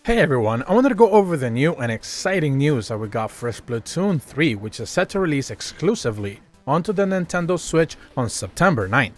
Hey everyone, I wanted to go over the new and exciting news that we got for Splatoon 3, which is set to release exclusively onto the Nintendo Switch on September 9th.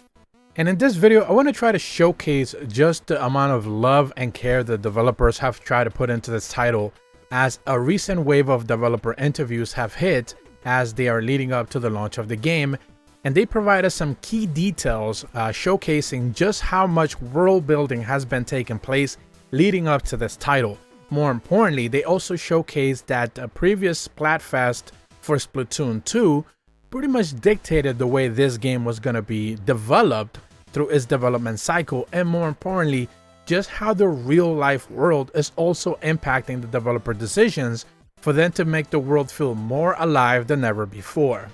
And in this video, I want to try to showcase just the amount of love and care the developers have tried to put into this title, as a recent wave of developer interviews have hit as they are leading up to the launch of the game, and they provide us some key details showcasing just how much world building has been taking place leading up to this title. More importantly, they also showcased that the previous Splatfest for Splatoon 2 pretty much dictated the way this game was going to be developed through its development cycle, and more importantly, just how the real life world is also impacting the developer decisions for them to make the world feel more alive than ever before.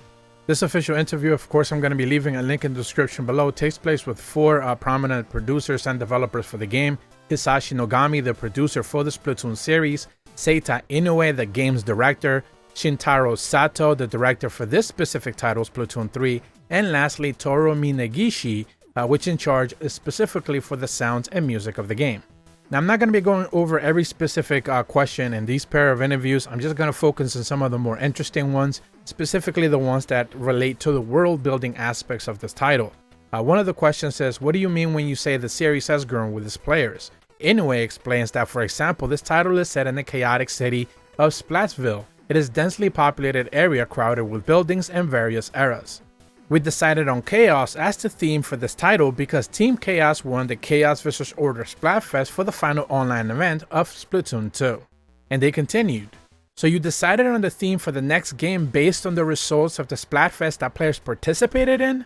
This official interview, of course, I'm going to be leaving a link in the description below, takes place with four prominent producers and developers for the game: Hisashi Nogami, the producer for the Splatoon series; Seita Inoue, the game's director; Shintaro Sato, the director for this specific title, Splatoon 3; and lastly, Toru Minegishi, which in charge is specifically for the sounds and music of the game. Now, I'm not going to be going over every specific question in these pair of interviews. I'm just going to focus on some of the more interesting ones, specifically the ones that relate to the world building aspects of this title. One of the questions says, what do you mean when you say the series has grown with its players? Inoue explains that, for example, this title is set in the chaotic city of Splatsville. It is a densely populated area crowded with buildings and various eras. We decided on Chaos as the theme for this title because Team Chaos won the Chaos vs. Order Splatfest for the final online event of Splatoon 2. And they continued, so you decided on the theme for the next game based on the results of the Splatfest that players participated in?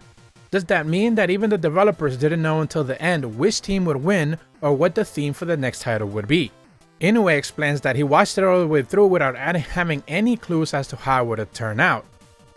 Does that mean that even the developers didn't know until the end which team would win or what the theme for the next title would be? Inoue explains that he watched it all the way through without having any clues as to how it would have turned out.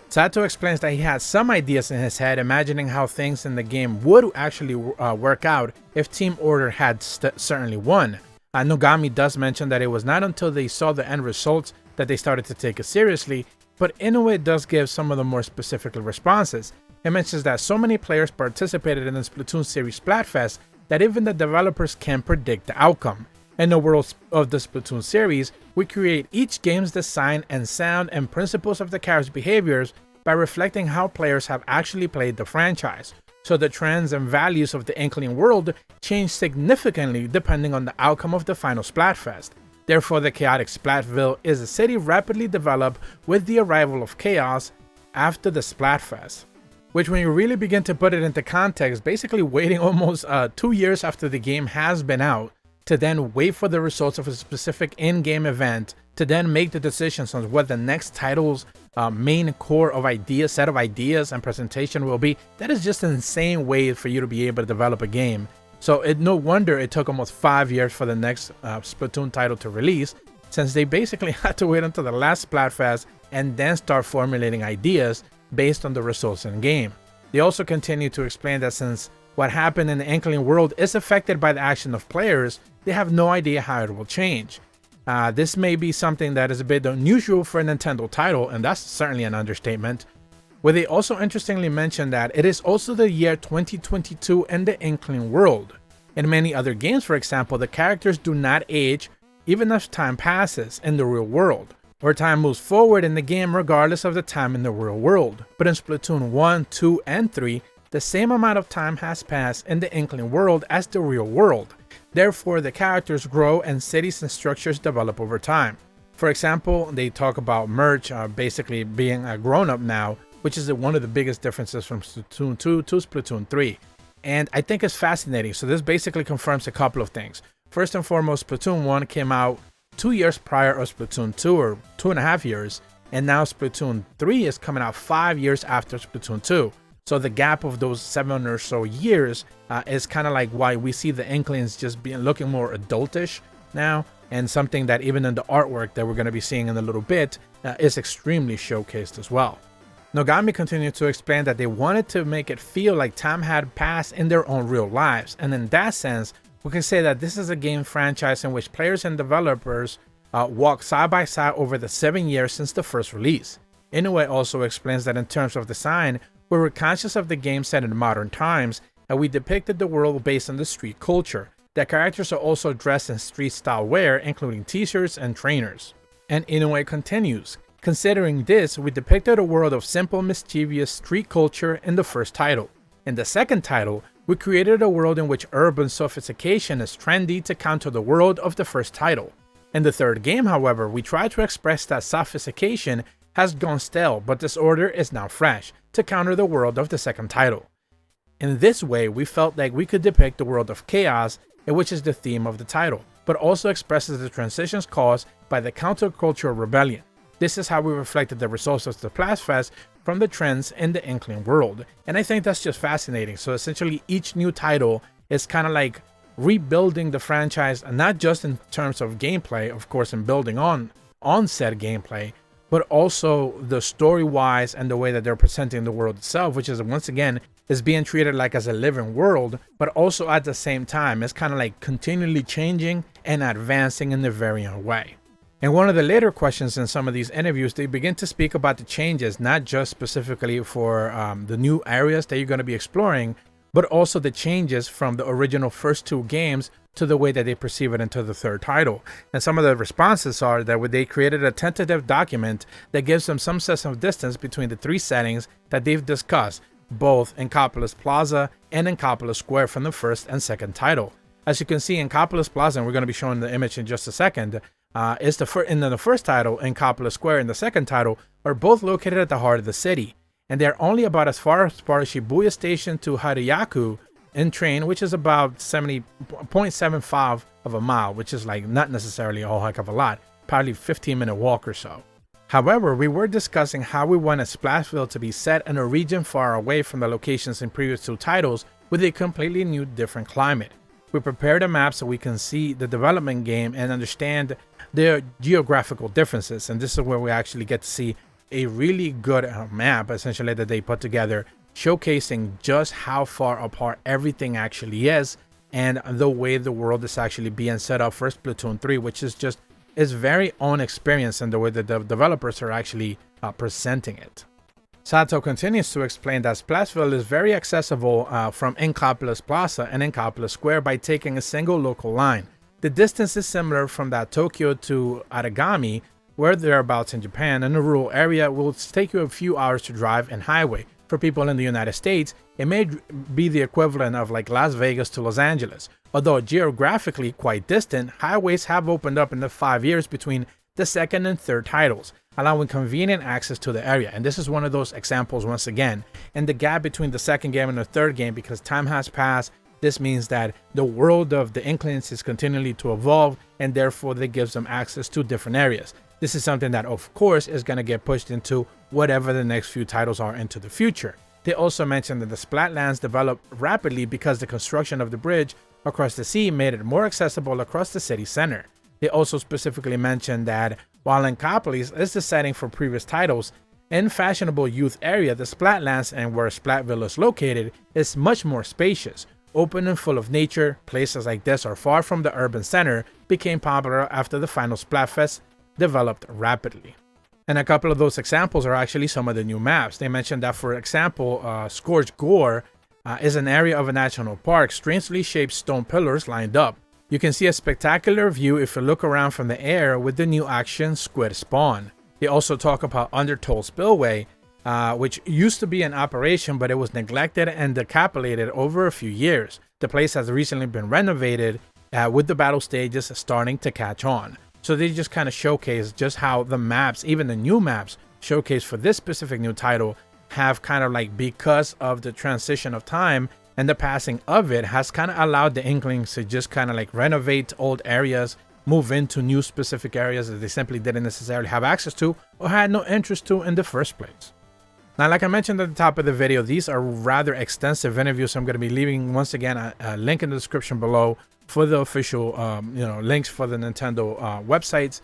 Sato explains that he had some ideas in his head, imagining how things in the game would actually work out if Team Order had certainly won. Nogami does mention that it was not until they saw the end results that they started to take it seriously, but Inoue does give some of the more specific responses. He mentions that so many players participated in the Splatoon series Splatfest that even the developers can predict the outcome. In the world of the Splatoon series, we create each game's design and sound and principles of the characters' behaviors by reflecting how players have actually played the franchise. So the trends and values of the Inkling world change significantly depending on the outcome of the final Splatfest. Therefore, the chaotic Splatville is a city rapidly developed with the arrival of Chaos after the Splatfest. Which, when you really begin to put it into context, basically waiting almost 2 years after the game has been out to then wait for the results of a specific in-game event to then make the decisions on what the next title's main core of ideas, set of ideas and presentation will be. That is just an insane way for you to be able to develop a game. So no wonder it took almost 5 years for the next Splatoon title to release, since they basically had to wait until the last Splatfest and then start formulating ideas based on the results in game. They also continue to explain that since what happened in the Inkling world is affected by the action of players, they have no idea how it will change. This may be something that is a bit unusual for a Nintendo title, and that's certainly an understatement. Where they also interestingly mention that it is also the year 2022 in the Inkling world. In many other games, for example, the characters do not age even as time passes in the real world, or time moves forward in the game regardless of the time in the real world. But in Splatoon 1, 2, and 3, the same amount of time has passed in the Inkling world as the real world. Therefore, the characters grow and cities and structures develop over time. For example, they talk about Merch basically being a grown-up now, which is one of the biggest differences from Splatoon 2 to Splatoon 3. And I think it's fascinating. So this basically confirms a couple of things. First and foremost, Splatoon 1 came out 2 years prior of Splatoon 2, or 2.5 years, and now Splatoon 3 is coming out 5 years after Splatoon 2. So the gap of those 7 or so years is kind of like why we see the Inklings just looking more adultish now, and something that even in the artwork that we're going to be seeing in a little bit is extremely showcased as well. Nogami continued to explain that they wanted to make it feel like time had passed in their own real lives, and in that sense, we can say that this is a game franchise in which players and developers walk side by side over the 7 years since the first release. Inoue also explains that in terms of design, we were conscious of the game set in modern times, and we depicted the world based on the street culture. The characters are also dressed in street-style wear, including t-shirts and trainers. And Inoue continues, considering this, we depicted a world of simple, mischievous street culture in the first title. In the second title, we created a world in which urban sophistication is trendy to counter the world of the first title. In the third game, however, we tried to express that sophistication has gone stale, but disorder is now fresh, to counter the world of the second title. In this way, we felt like we could depict the world of chaos, which is the theme of the title, but also expresses the transitions caused by the countercultural rebellion. This is how we reflected the results of the Splatfest from the trends in the Inkling world, and I think that's just fascinating. So essentially, each new title is kind of like rebuilding the franchise, and not just in terms of gameplay, of course, and building on said gameplay, but also the story-wise and the way that they're presenting the world itself, which is once again is being treated like as a living world, but also at the same time it's kind of like continually changing and advancing in their very own way. In one of the later questions in some of these interviews, they begin to speak about the changes, not just specifically for the new areas that you're going to be exploring, but also the changes from the original first two games to the way that they perceive it into the third title. And some of the responses are that they created a tentative document that gives them some sense of distance between the three settings that they've discussed, both in Coppolis Plaza and in Coppolis Square from the first and second title. As you can see in Coppolis Plaza, and we're going to be showing the image in just a second, in the first title and Coppolis Square in the second title are both located at the heart of the city, and they're only about as far Shibuya Station to Harayaku in train, which is about 0.75 of a mile, which is like not necessarily a whole heck of a lot, probably 15-minute walk or so. However, we were discussing how we wanted Splashville to be set in a region far away from the locations in previous two titles with a completely new different climate. We prepared a map so we can see the development game and understand their geographical differences, and this is where we actually get to see a really good map essentially that they put together, showcasing just how far apart everything actually is and the way the world is actually being set up for Splatoon 3, which is just its very own experience and the way that the developers are actually presenting it. Sato continues to explain that Splashville is very accessible from Inkopolis Plaza and Inkopolis Square by taking a single local line. The distance is similar from that Tokyo to Aragami, where thereabouts in Japan. In a rural area, will take you a few hours to drive in highway. For people in the United States, it may be the equivalent of like Las Vegas to Los Angeles. Although geographically quite distant, highways have opened up in the 5 years between the second and third titles, allowing convenient access to the area. And this is one of those examples once again. And the gap between the second game and the third game, because time has passed, this means that the world of the Inklings is continually to evolve, and therefore that gives them access to different areas. This is something that of course is going to get pushed into whatever the next few titles are into the future. They also mentioned that the Splatlands developed rapidly because the construction of the bridge across the sea made it more accessible across the city center. They also specifically mentioned that while Inkopolis is the setting for previous titles, in fashionable youth area, the Splatlands and where Splatville is located is much more spacious, open and full of nature. Places like this are far from the urban center, became popular after the final Splatfest developed rapidly. And a couple of those examples are actually some of the new maps. They mentioned that, for example, Scorched Gore is an area of a national park, strangely shaped stone pillars lined up. You can see a spectacular view if you look around from the air with the new action Squid Spawn. They also talk about Undertow Spillway, which used to be in operation, but it was neglected and decapitated over a few years. The place has recently been renovated with the battle stages starting to catch on. So they just kind of showcase just how the maps, even the new maps showcased for this specific new title, have kind of like, because of the transition of time and the passing of it, has kind of allowed the Inklings to just kind of like renovate old areas, move into new specific areas that they simply didn't necessarily have access to or had no interest to in the first place. Now, like I mentioned at the top of the video, these are rather extensive interviews. So I'm going to be leaving once again a link in the description below for the official links for the Nintendo websites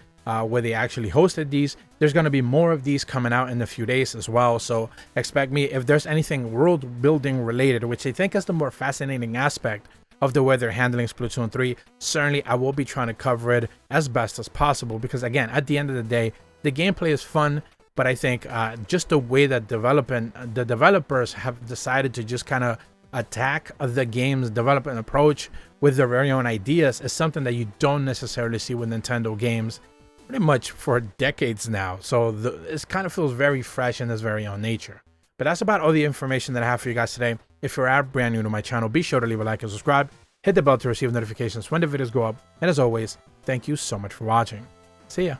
where they actually hosted these. There's going to be more of these coming out in a few days as well, so expect me, if there's anything world building related, which I think is the more fascinating aspect of the way they're handling Splatoon 3, certainly I will be trying to cover it as best as possible, because again, at the end of the day, the gameplay is fun, but I think just the way that the developers have decided to just kind of attack the game's development approach with their very own ideas is something that you don't necessarily see with Nintendo games pretty much for decades now. So it kind of feels very fresh in its very own nature. But that's about all the information that I have for you guys today. If you're brand new to my channel, be sure to leave a like and subscribe. Hit the bell to receive notifications when the videos go up. And as always, thank you so much for watching. See ya.